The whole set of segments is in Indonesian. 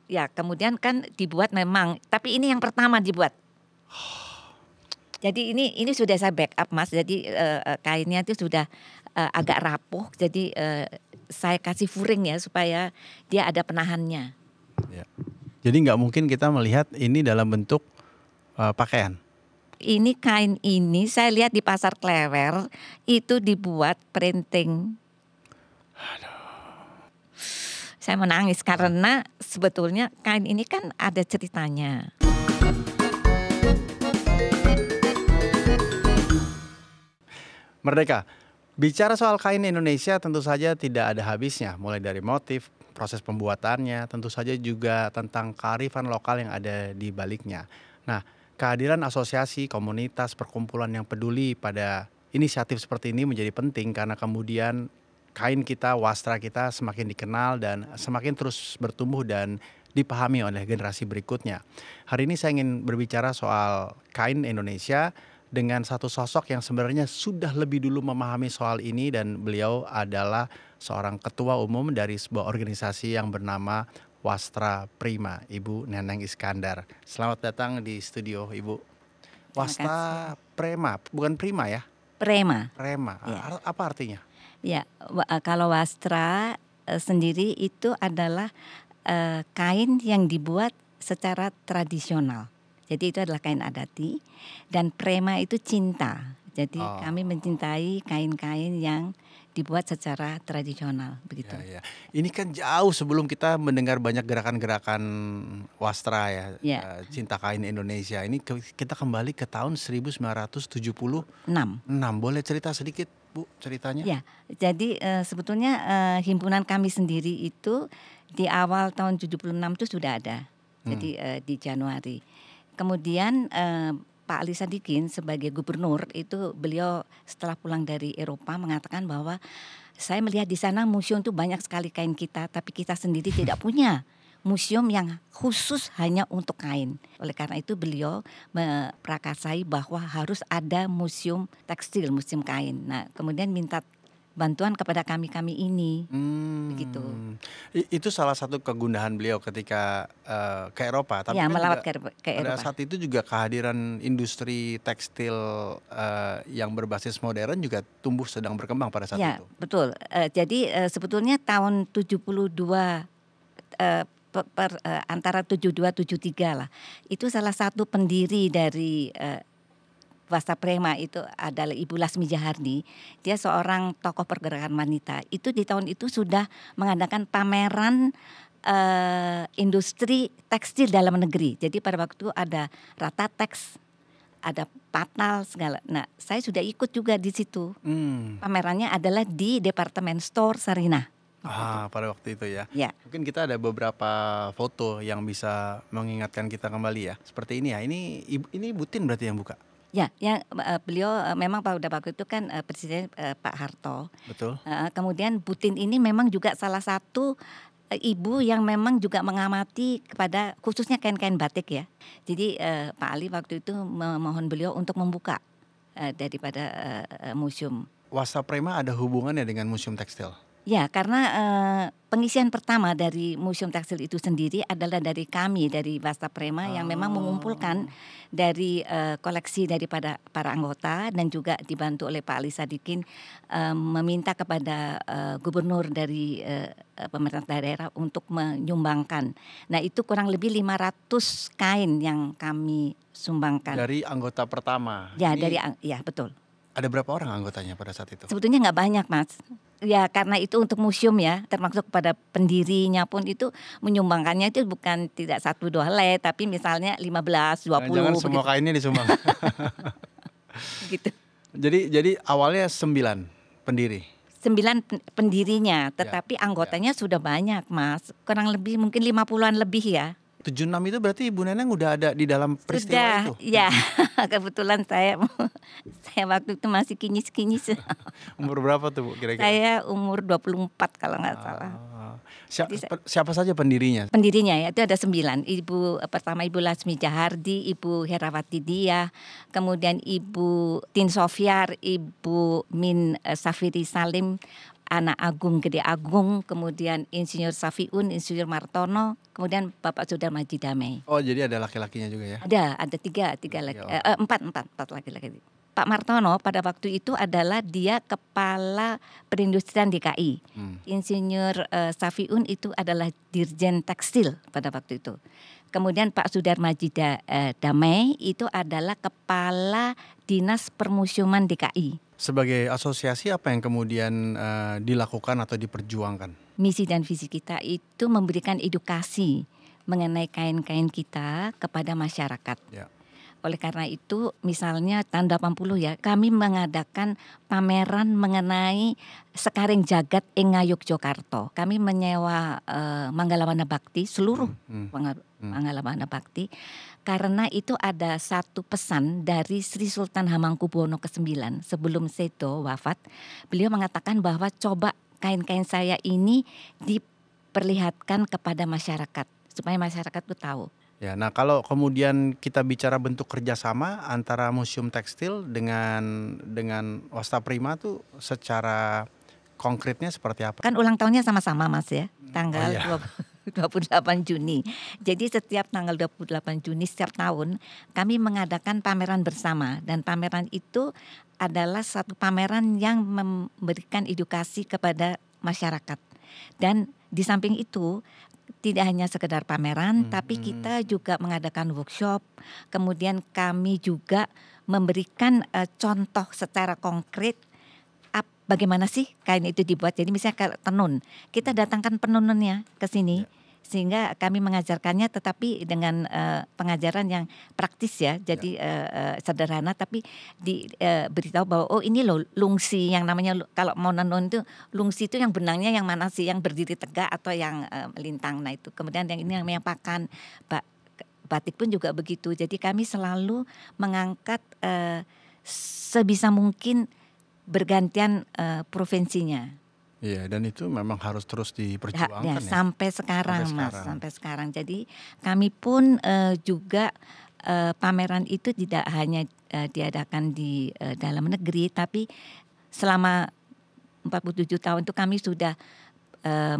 Ya, kemudian kan dibuat memang, tapi ini yang pertama dibuat. Jadi ini sudah saya backup Mas. Jadi kainnya itu sudah agak rapuh. Jadi saya kasih furing ya supaya dia ada penahannya. Ya. Jadi nggak mungkin kita melihat ini dalam bentuk pakaian. Ini kain ini saya lihat di pasar Klewer itu dibuat printing. Saya menangis karena sebetulnya kain ini kan ada ceritanya. Merdeka, bicara soal kain Indonesia tentu saja tidak ada habisnya. Mulai dari motif, proses pembuatannya, tentu saja juga tentang kearifan lokal yang ada di baliknya. Nah, kehadiran asosiasi, komunitas, perkumpulan yang peduli pada inisiatif seperti ini menjadi penting karena kemudian kain kita, wastra kita semakin dikenal dan semakin terus bertumbuh dan dipahami oleh generasi berikutnya. Hari ini saya ingin berbicara soal kain Indonesia dengan satu sosok yang sebenarnya sudah lebih dulu memahami soal ini, dan beliau adalah seorang ketua umum dari sebuah organisasi yang bernama Wastra Prima, Ibu Neneng Iskandar. Selamat datang di studio, Ibu. Wastra Prima, bukan Prima ya? Prema. Prema, Ya. apa artinya? Ya, kalau wastra sendiri itu adalah kain yang dibuat secara tradisional. Jadi itu adalah kain adati, dan prema itu cinta. Jadi kami mencintai kain-kain yang dibuat secara tradisional begitu. Ya. Ini kan jauh sebelum kita mendengar banyak gerakan-gerakan wastra ya, cinta kain Indonesia. Ini kita kembali ke tahun 1976. Boleh cerita sedikit Bu ceritanya? Ya, jadi sebetulnya himpunan kami sendiri itu di awal tahun 76 itu sudah ada. Jadi di Januari. Kemudian Pak Ali Sadikin sebagai gubernur itu beliau setelah pulang dari Eropa mengatakan bahwa saya melihat di sana museum itu banyak sekali kain kita, tapi kita sendiri tidak punya museum yang khusus hanya untuk kain. Oleh karena itu beliau memprakasai bahwa harus ada museum tekstil, museum kain. Nah, kemudian minta bantuan kepada kami ini, begitu. Itu salah satu kegundahan beliau ketika ke Eropa. Tapi ya, kan melawat juga, ke Eropa. Pada saat itu juga kehadiran industri tekstil yang berbasis modern juga tumbuh sedang berkembang pada saat itu. Ya, betul. Jadi sebetulnya tahun 72 antara 72-73 lah. Itu salah satu pendiri dari Wastra Prema itu adalah Ibu Lasmi Jahardi. Dia seorang tokoh pergerakan wanita. Itu di tahun itu sudah mengadakan pameran industri tekstil dalam negeri. Jadi pada waktu ada Ratatex, ada Patal segala. Nah, saya sudah ikut juga di situ. Pamerannya adalah di Departemen Store Sarinah. Pada waktu itu ya. Ya. Mungkin kita ada beberapa foto yang bisa mengingatkan kita kembali ya. Seperti ini ya. Ini Bu Tin berarti yang buka. Ya, yang beliau memang pada waktu itu kan Presiden Pak Harto. Betul. Kemudian Bu Tin ini memang juga salah satu ibu yang memang juga mengamati kepada khususnya kain-kain batik ya. Jadi Pak Ali waktu itu memohon beliau untuk membuka daripada museum. Wastra Prema ada hubungannya dengan museum tekstil? Ya, karena pengisian pertama dari Museum Tekstil itu sendiri adalah dari kami, dari Wastra Prema yang memang mengumpulkan dari koleksi daripada para anggota, dan juga dibantu oleh Pak Ali Sadikin meminta kepada gubernur dari pemerintah daerah untuk menyumbangkan. Nah, itu kurang lebih 500 kain yang kami sumbangkan. Dari anggota pertama? Ya, ya betul. Ada berapa orang anggotanya pada saat itu? Sebetulnya nggak banyak, Mas. Ya, karena itu untuk museum ya, termasuk pada pendirinya pun itu menyumbangkannya itu bukan tidak 1-2 helai, tapi misalnya 15-20. Jangan semua kainnya disumbang. Gitu. Jadi awalnya 9 pendiri. 9 pendirinya, tetapi anggotanya sudah banyak, Mas. Kurang lebih mungkin 50-an lebih ya. 76 itu berarti Ibu Neneng udah ada di dalam peristiwa itu? Ya, kebetulan saya waktu itu masih kinyis-kinyis. Umur berapa tuh Bu kira-kira? Saya umur 24 kalau nggak salah. Siapa saja pendirinya? Pendirinya ya, itu ada 9. Pertama Ibu Lasmi Jahardi, Ibu Herawati Diah, kemudian Ibu Tin Sofiar, Ibu Min Safiri Salim, Anak Agung Gede Agung, kemudian Insinyur Safiun, Insinyur Martono, kemudian Bapak Sudarmaji Damai. Oh, jadi ada laki-lakinya juga ya? Ada tiga laki, Tiga empat laki-laki. Pak Martono pada waktu itu adalah dia kepala perindustrian DKI. Insinyur Safiun itu adalah Dirjen Tekstil pada waktu itu. Kemudian Pak Sudarmaji Damai itu adalah kepala Dinas Permusiuman DKI. Sebagai asosiasi apa yang kemudian dilakukan atau diperjuangkan? Misi dan visi kita itu memberikan edukasi mengenai kain-kain kita kepada masyarakat. Ya. Oleh karena itu misalnya tahun 80 ya, kami mengadakan pameran mengenai Sekaring Jagat ing Ngayogyakarta. Kami menyewa Manggalawana Bakti, seluruh Manggalawana Bakti, karena itu ada satu pesan dari Sri Sultan Hamengkubuwono ke-9 sebelum Seto wafat. Beliau mengatakan bahwa coba kain-kain saya ini diperlihatkan kepada masyarakat supaya masyarakat itu tahu. Ya, nah kalau kemudian kita bicara bentuk kerjasama antara Museum Tekstil dengan Wasta Prima tuh secara konkretnya seperti apa? Kan ulang tahunnya sama-sama Mas ya, tanggal 28 Juni. Jadi setiap tanggal 28 Juni setiap tahun kami mengadakan pameran bersama, dan pameran itu adalah satu pameran yang memberikan edukasi kepada masyarakat. Dan di samping itu tidak hanya sekedar pameran, tapi kita juga mengadakan workshop. Kemudian kami juga memberikan contoh secara konkret bagaimana sih kain itu dibuat. Jadi misalnya kalau tenun, kita datangkan penenunnya ke sini. Sehingga kami mengajarkannya tetapi dengan pengajaran yang praktis ya. Jadi sederhana tapi diberitahu bahwa oh ini loh lungsi yang namanya, kalau mau nenun itu lungsi itu yang benangnya yang mana sih, yang berdiri tegak atau yang melintang. Nah itu kemudian yang ini namanya pakan. Batik pun juga begitu. Jadi kami selalu mengangkat sebisa mungkin bergantian provinsinya. Iya, dan itu memang harus terus diperjuangkan ya. Sampai sekarang Mas, sampai sekarang. Jadi kami pun juga pameran itu tidak hanya diadakan di dalam negeri, tapi selama 47 tahun itu kami sudah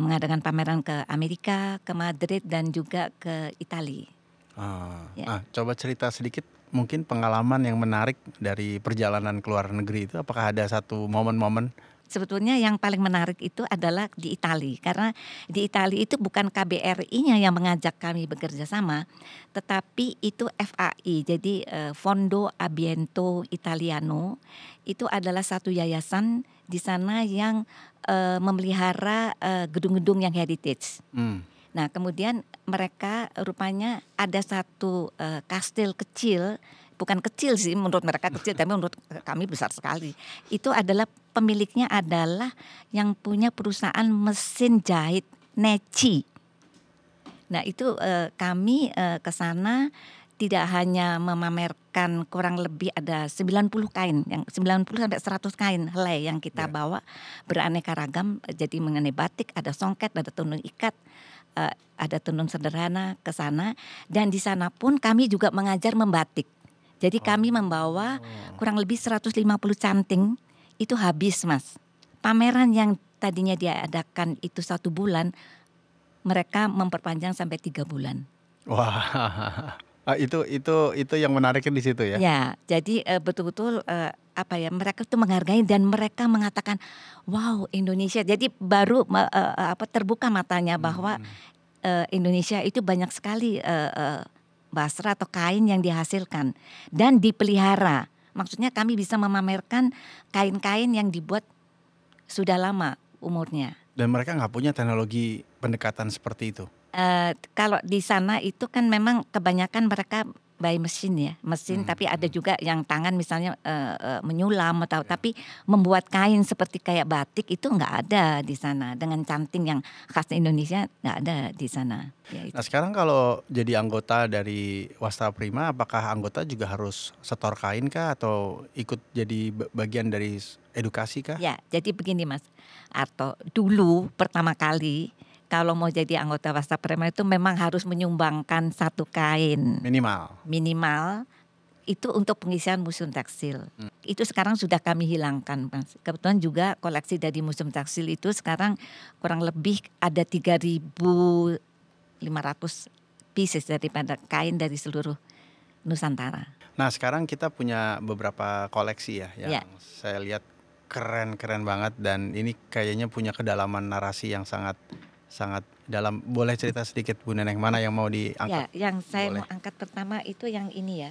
mengadakan pameran ke Amerika, ke Madrid dan juga ke Italia. Nah, coba cerita sedikit mungkin pengalaman yang menarik dari perjalanan ke luar negeri itu. Apakah ada satu momen-momen? Sebetulnya yang paling menarik itu adalah di Italia, karena di Italia itu bukan KBRI-nya yang mengajak kami bekerja sama, tetapi itu FAI, jadi Fondo Ambiente Italiano, itu adalah satu yayasan di sana yang memelihara gedung-gedung yang heritage. Nah kemudian mereka rupanya ada satu kastil kecil. Bukan kecil sih, menurut mereka kecil, tapi menurut kami besar sekali. Itu adalah pemiliknya adalah yang punya perusahaan mesin jahit Neci. Nah itu kami ke sana tidak hanya memamerkan, kurang lebih ada 90 kain, yang 90 sampai 100 kain helai yang kita bawa beraneka ragam. Jadi mengenai batik, ada songket, ada tenun ikat, ada tenun sederhana ke sana. Dan di sana pun kami juga mengajar membatik. Jadi kami membawa kurang lebih 150 canting, itu habis Mas. Pameran yang tadinya diadakan itu 1 bulan, mereka memperpanjang sampai 3 bulan. Wah, itu yang menariknya di situ ya? Ya, jadi betul-betul mereka tuh menghargai dan mereka mengatakan, wow Indonesia. Jadi baru terbuka matanya bahwa Indonesia itu banyak sekali basra atau kain yang dihasilkan dan dipelihara. Maksudnya kami bisa memamerkan kain-kain yang dibuat sudah lama umurnya. Dan mereka nggak punya teknologi pendekatan seperti itu? Kalau di sana itu kan memang kebanyakan mereka by mesin, tapi ada juga yang tangan misalnya menyulam atau tapi membuat kain seperti kayak batik itu nggak ada di sana, dengan canting yang khas Indonesia nggak ada di sana. Ya, nah sekarang kalau jadi anggota dari Wasta Prima, apakah anggota juga harus setor kain kah atau ikut jadi bagian dari edukasi kah? Ya, jadi begini Mas Arto, dulu pertama kali kalau mau jadi anggota Wasta Prima itu memang harus menyumbangkan 1 kain. Minimal. itu untuk pengisian museum tekstil. Itu sekarang sudah kami hilangkan, Mas. Kebetulan juga koleksi dari museum tekstil itu sekarang kurang lebih ada 3.500 pieces daripada kain dari seluruh Nusantara. Nah, sekarang kita punya beberapa koleksi ya yang Ya. saya lihat keren-keren banget, dan ini kayaknya punya kedalaman narasi yang sangat dalam. Boleh cerita sedikit Bu Neneng, mana yang mau diangkat? Ya, yang saya Boleh. mau angkat pertama itu yang ini ya.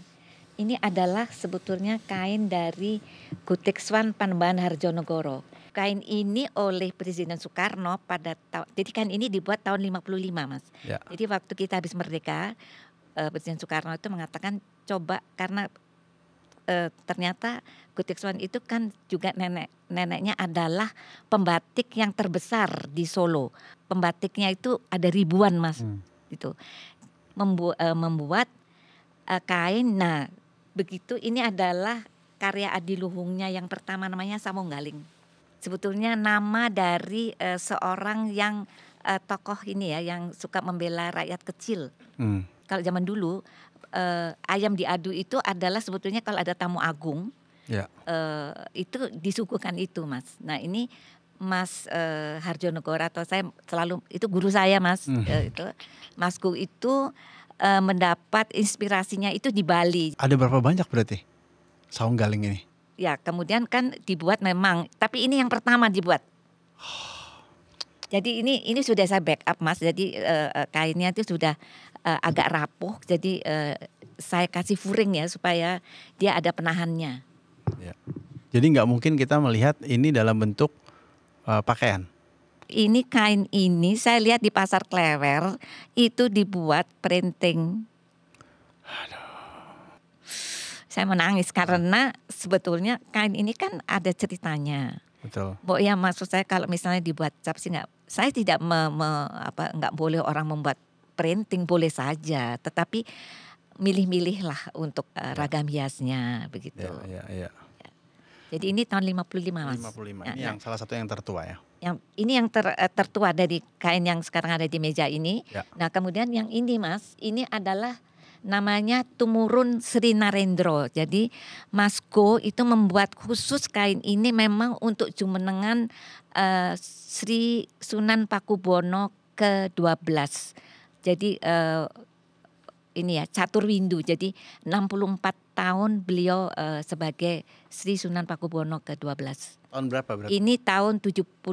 Ini adalah sebetulnya kain dari Gutiksuan Panembahan Harjonegoro. Kain ini oleh Presiden Soekarno pada jadi kain ini dibuat tahun 55, Mas. Ya. Jadi waktu kita habis merdeka, Presiden Soekarno itu mengatakan coba, karena ternyata Gutiksuan itu kan juga neneknya adalah pembatik yang terbesar di Solo. Pembatiknya itu ada ribuan, Mas. Gitu. Membuat kain. Nah, begitu ini adalah karya adiluhungnya yang pertama, namanya Samunggaling. Sebetulnya nama dari seorang yang tokoh ini ya, yang suka membela rakyat kecil. Kalau zaman dulu ayam diadu itu adalah sebetulnya kalau ada tamu agung, Ya. itu disuguhkan itu, Mas. Nah, ini Mas Harjonegoro, atau saya selalu itu guru saya, Mas. Itu Masku itu mendapat inspirasinya itu di Bali. Ada berapa banyak berarti Saunggaling ini? Ya, kemudian kan dibuat memang, tapi ini yang pertama dibuat. Jadi ini sudah saya backup, Mas. Jadi kainnya itu sudah agak rapuh. Jadi saya kasih furing ya supaya dia ada penahannya. Ya. Jadi nggak mungkin kita melihat ini dalam bentuk pakaian. Ini kain ini saya lihat di Pasar Klewer itu dibuat printing. Saya menangis karena sebetulnya kain ini kan ada ceritanya. Betul. Ya, maksud saya kalau misalnya dibuat cap sih nggak, saya tidak nggak boleh orang membuat printing, boleh saja, tetapi milih-milih lah untuk ragam hiasnya begitu. Ya. Jadi ini tahun 55, Mas. 55. Ini yang salah satu yang tertua ya. Ini yang tertua dari kain yang sekarang ada di meja ini. Ya. Nah, kemudian yang ini, Mas, ini adalah namanya Tumurun Sri Narendra. Jadi Masku itu membuat khusus kain ini memang untuk jumenengan Sri Sunan Pakubuwono ke-12. Jadi ini ya, Caturwindu. Jadi 64 tahun beliau sebagai Sri Sunan Pakubuwono ke-12. Tahun berapa berarti? Ini tahun 78.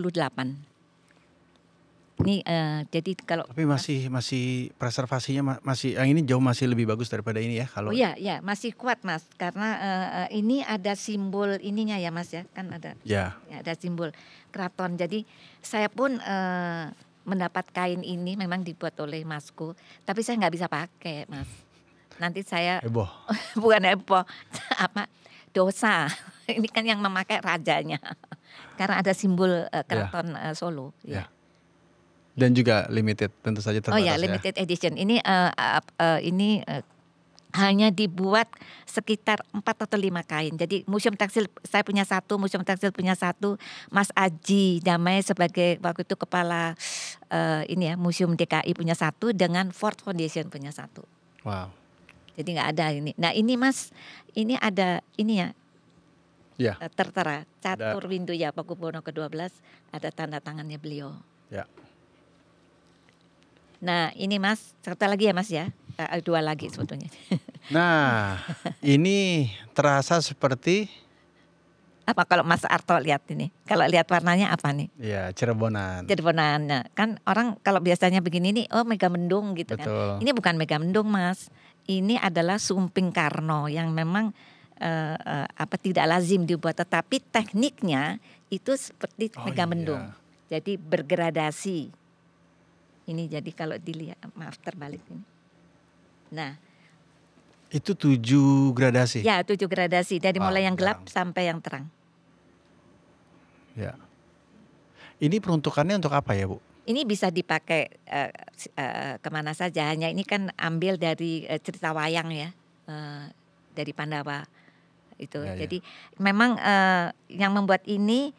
Ini jadi kalau Tapi masih preservasinya masih, yang ini jauh masih lebih bagus daripada ini ya kalau. Oh ya, masih kuat, Mas, karena ini ada simbol ininya ya, Mas ya, kan ada. Ya. Ada simbol keraton. Jadi saya pun mendapat kain ini memang dibuat oleh Masku, tapi saya nggak bisa pakai, Mas. Nanti saya Heboh. bukan heboh, dosa. Ini kan yang memakai rajanya, karena ada simbol keraton Solo. Ya. Dan juga limited, tentu saja terbatas. Oh ya, limited edition. Ini hanya dibuat sekitar 4 atau 5 kain. Jadi museum tekstil saya punya 1, museum tekstil punya 1, Mas Aji Damai sebagai waktu itu kepala ini ya museum DKI punya 1, dengan Ford Foundation punya 1. Wow. Jadi nggak ada ini. Nah ini, Mas, ini ada ini ya. Ya. Tertera Caturwindu ya Pakubuwono ke-12, ada tanda tangannya beliau. Ya. Nah ini, Mas, satu lagi ya, Mas ya, 2 lagi sebetulnya. Nah, ini terasa seperti Apa kalau Mas Arto lihat ini? Kalau lihat warnanya apa nih? ya Cirebonan. Cirebonan. Nah, kan orang kalau biasanya begini nih, oh Megamendung gitu. Betul. Kan. Ini bukan Megamendung, Mas. Ini adalah Sumping Karno yang memang tidak lazim dibuat, tetapi tekniknya itu seperti Megamendung. Iya. Jadi bergradasi. Ini jadi kalau dilihat, maaf terbalik ini. Nah, itu 7 gradasi. Ya, 7 gradasi dari mulai yang gelap sampai yang terang. Ya. Ini peruntukannya untuk apa ya, Bu? Ini bisa dipakai kemana saja. Hanya ini kan ambil dari cerita wayang ya, dari Pandawa itu. Ya. Jadi memang yang membuat ini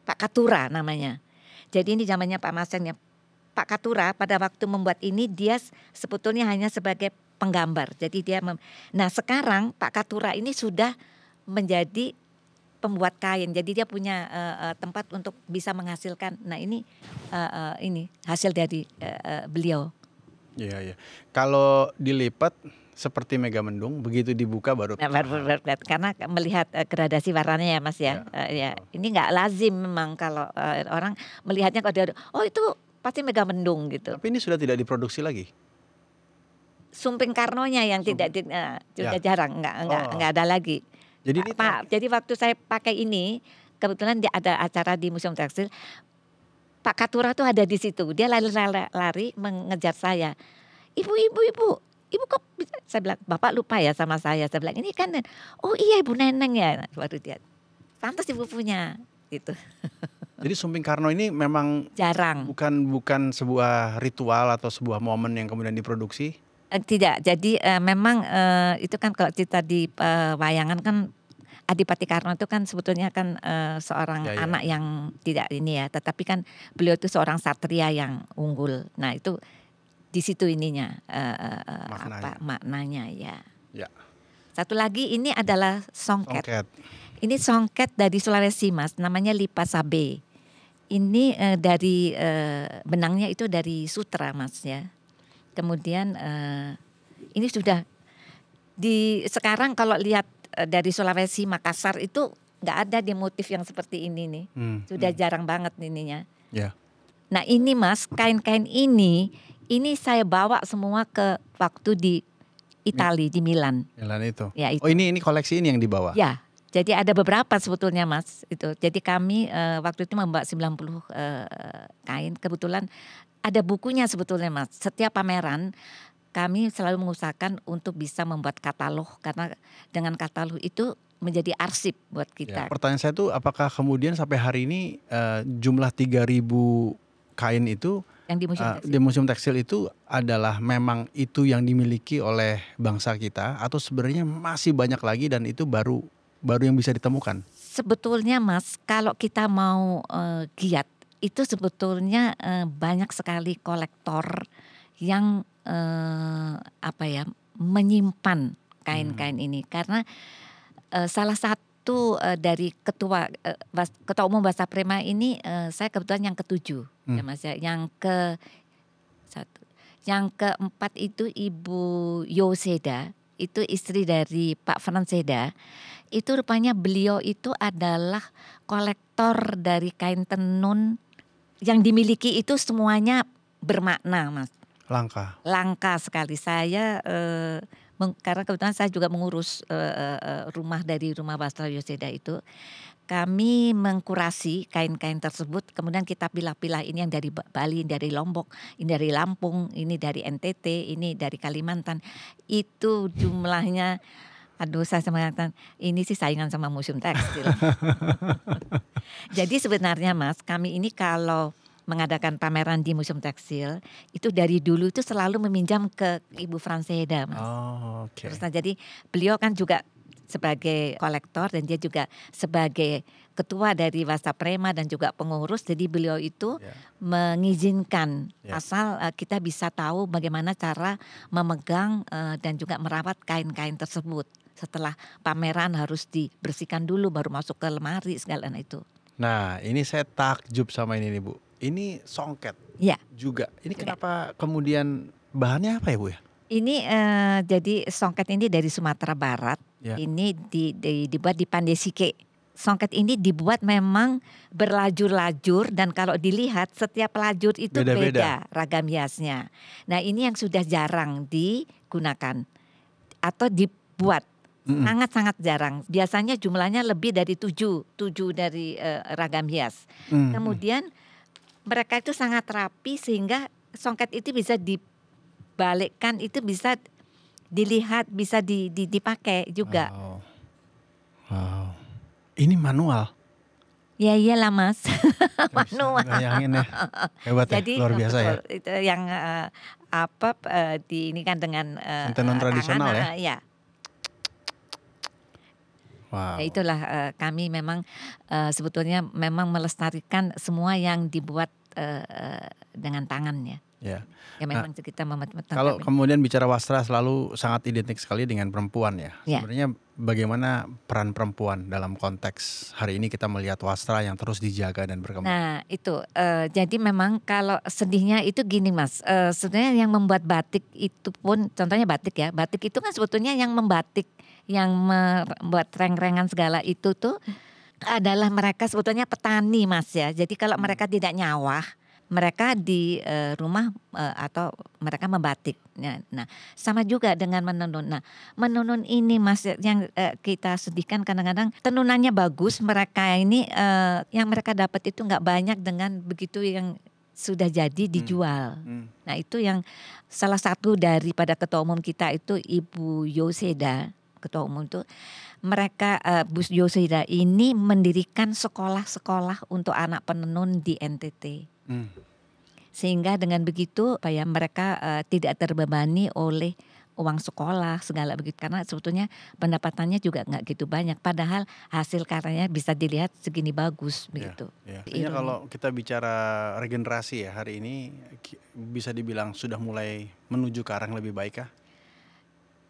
Pak Katura namanya. Jadi ini zamannya Pak Masen ya. Pak Katura pada waktu membuat ini dia sebetulnya hanya sebagai penggambar. Jadi nah sekarang Pak Katura ini sudah menjadi pembuat kain. Jadi dia punya tempat untuk bisa menghasilkan. Nah ini hasil dari beliau. Iya, iya. Kalau dilipat seperti Megamendung, begitu dibuka baru. Nah, baru karena melihat gradasi warnanya ya Mas ya. Ya. Ini nggak lazim memang kalau orang melihatnya kalau dia, oh itu pasti Megamendung gitu. Tapi ini sudah tidak diproduksi lagi. Sumping Karnonya yang tidak sudah jarang, nggak ada lagi. Jadi ini Jadi waktu saya pakai ini, kebetulan dia ada acara di Museum Tekstil, Pak Katura tuh ada di situ. Dia lari mengejar saya. Ibu kok bisa? Saya bilang, Bapak lupa ya sama saya. Saya bilang, ini kan, oh iya Ibu Neneng ya. Baru dia, pantas Ibu punya gitu. Jadi Sumping Karno ini memang jarang. Bukan sebuah ritual atau sebuah momen yang kemudian diproduksi? Tidak. Jadi memang itu kan kalau cerita di wayangan kan Adipati Karno itu kan sebetulnya kan seorang anak yang tidak ini ya, tetapi kan beliau itu seorang satria yang unggul. Nah itu di situ ininya maknanya ya. Satu lagi ini adalah songket. Ini songket dari Sulawesi Mas, namanya Lipa Sabe. Ini dari benangnya itu dari sutra Mas ya. Kemudian ini sudah sekarang kalau lihat dari Sulawesi Makassar itu nggak ada di motif yang seperti ini nih. Sudah jarang banget ininya. Nah ini Mas, kain-kain ini saya bawa semua ke waktu di Itali, di Milan. Milan itu. Ya, itu. Oh ini koleksi ini yang dibawa? Ya, jadi ada beberapa sebetulnya Mas itu. Jadi kami waktu itu membawa 90 kain. Kebetulan ada bukunya sebetulnya Mas. Setiap pameran kami selalu mengusahakan untuk bisa membuat katalog, karena dengan katalog itu menjadi arsip buat kita. Pertanyaan saya tuh, apakah kemudian sampai hari ini jumlah 3.000 kain itu yang di Museum Tekstil itu adalah memang itu yang dimiliki oleh bangsa kita, atau sebenarnya masih banyak lagi dan itu baru yang bisa ditemukan? Sebetulnya Mas, kalau kita mau giat, itu sebetulnya banyak sekali kolektor yang menyimpan kain-kain ini, karena salah satu dari ketua umum Wasaprema ini saya kebetulan yang ke-7 ya Mas ya. Yang keempat itu Ibu Yoseda, itu istri dari Pak Franseda. Itu rupanya beliau itu adalah kolektor dari kain tenun yang dimiliki itu semuanya bermakna Mas. Langka sekali. Saya karena kebetulan saya juga mengurus rumah dari Rumah Wastra Yoseda itu. Kami mengkurasi kain-kain tersebut, kemudian kita pilah-pilah, ini yang dari Bali, ini dari Lombok, ini dari Lampung, ini dari NTT, ini dari Kalimantan. Itu jumlahnya, aduh saya mengatakan ini sih saingan sama Museum Tekstil. Jadi sebenarnya Mas, kami ini kalau mengadakan pameran di Museum Tekstil itu dari dulu itu selalu meminjam ke Ibu Franseda Mas. Terus jadi beliau kan juga sebagai kolektor dan dia juga sebagai ketua dari Wasaprema dan juga pengurus, jadi beliau itu mengizinkan asal kita bisa tahu bagaimana cara memegang dan juga merawat kain-kain tersebut. Setelah pameran harus dibersihkan dulu baru masuk ke lemari segala itu. Nah ini saya takjub sama ini nih Bu. Ini songket juga. Ini kenapa kemudian bahannya apa ya Bu ya? Ini jadi songket ini dari Sumatera Barat. Ini dibuat di Pandesike. Songket ini dibuat memang berlajur-lajur dan kalau dilihat setiap lajur itu beda ragam hiasnya. Nah ini yang sudah jarang digunakan atau dibuat. Sangat-sangat jarang. Biasanya jumlahnya lebih dari 7 dari ragam hias. Kemudian mereka itu sangat rapi sehingga songket itu bisa dibalikkan, itu bisa dilihat, bisa dipakai juga. Wow. Ini manual? Ya iyalah Mas. Manual. Bayangin ya. Hebat ya, luar biasa ya. Itu yang ini kan dengan tenun tradisional tangan, ya. Wow. Itulah kami memang sebetulnya memang melestarikan semua yang dibuat dengan tangan ya. Ya. Ya Nah, memang kita kalau memotong. kemudian bicara wastra selalu sangat identik sekali dengan perempuan ya. Ya. Sebenarnya bagaimana peran perempuan dalam konteks hari ini kita melihat wastra yang terus dijaga dan berkembang? Nah itu, jadi memang kalau sedihnya itu gini Mas, sebenarnya yang membuat batik itu pun contohnya batik ya, batik itu kan sebetulnya yang membatik, yang membuat reng-rengan segala itu tuh adalah mereka sebetulnya petani Mas ya. Jadi kalau mereka tidak nyawah, mereka di rumah atau mereka membatik. Nah, sama juga dengan menenun. Nah, menenun ini Mas yang kita sedihkan kadang-kadang tenunannya bagus, mereka ini yang mereka dapat itu nggak banyak dengan begitu yang sudah jadi dijual. Nah, itu yang salah satu daripada ketua umum kita itu Ibu Yoseda, ketua umum itu mereka Bu Yoseda ini mendirikan sekolah-sekolah untuk anak penenun di NTT. Sehingga dengan begitu mereka tidak terbebani oleh uang sekolah segala begitu, karena sebetulnya pendapatannya juga nggak gitu banyak, padahal hasil karyanya bisa dilihat segini bagus begitu. Artinya kalau kita bicara regenerasi ya hari ini bisa dibilang sudah mulai menuju ke arah yang lebih baik kah?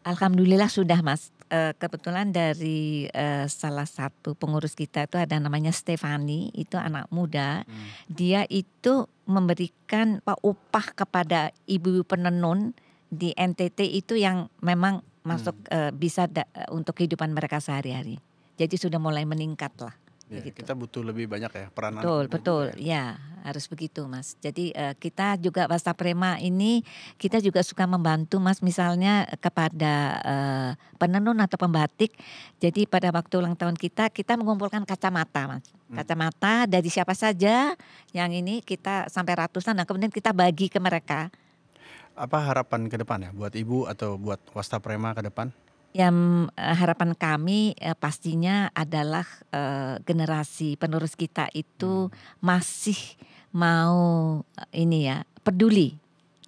Alhamdulillah sudah Mas. Kebetulan dari salah satu pengurus kita itu ada namanya Stefani, itu anak muda. Dia itu memberikan upah kepada ibu penenun di NTT itu yang memang masuk bisa untuk kehidupan mereka sehari-hari. Jadi sudah mulai meningkat lah. Ya, kita butuh lebih banyak ya peranan. Betul, ya harus begitu Mas. Jadi kita juga Wastra Prema ini kita juga suka membantu Mas, misalnya kepada penenun atau pembatik. Jadi pada waktu ulang tahun kita mengumpulkan kacamata Mas. Kacamata dari siapa saja yang ini kita sampai ratusan, nah kemudian kita bagi ke mereka. Apa harapan ke depan ya buat Ibu atau buat Wastra Prema ke depan? Yang harapan kami pastinya adalah generasi penerus kita itu masih mau peduli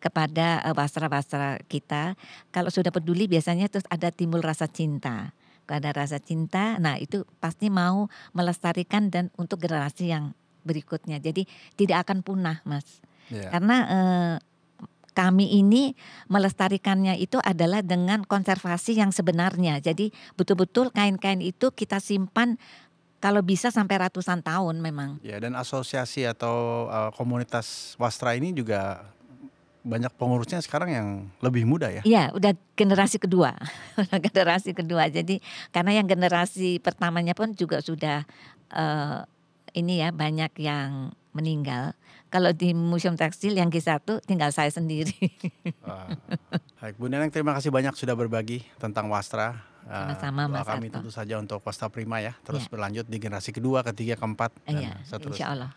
kepada wastra-wastra kita. Kalau sudah peduli biasanya terus ada timbul rasa cinta. Kalau ada rasa cinta, nah itu pasti mau melestarikan dan untuk generasi yang berikutnya. Jadi tidak akan punah Mas. Karena kami ini melestarikannya itu adalah dengan konservasi yang sebenarnya. Jadi betul-betul kain-kain itu kita simpan kalau bisa sampai ratusan tahun memang. Ya, dan asosiasi atau komunitas wastra ini juga banyak pengurusnya sekarang yang lebih muda ya? Iya, udah generasi kedua. Generasi kedua. Jadi karena yang generasi pertamanya pun juga sudah banyak yang meninggal. Kalau di Museum Tekstil yang G1 tinggal saya sendiri. Baik, Bu Neneng, terima kasih banyak sudah berbagi tentang wastra. Sama-sama Mas kami Arto. Tentu saja untuk Wastra Prima ya, terus berlanjut di generasi kedua, ketiga, keempat, dan seterusnya. Insya Allah.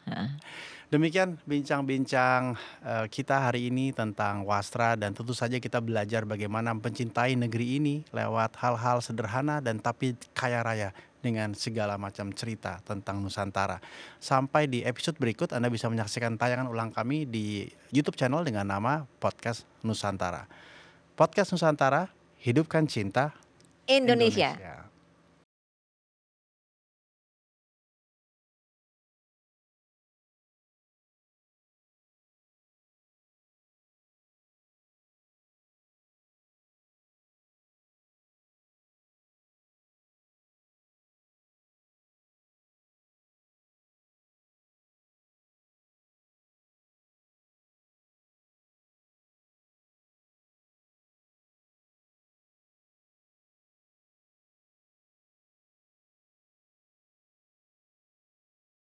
Demikian bincang-bincang kita hari ini tentang wastra, dan tentu saja kita belajar bagaimana mencintai negeri ini lewat hal-hal sederhana dan tapi kaya raya dengan segala macam cerita tentang Nusantara. Sampai di episode berikut Anda bisa menyaksikan tayangan ulang kami di YouTube channel dengan nama Podcast Nusantara. Podcast Nusantara, hidupkan cinta Indonesia.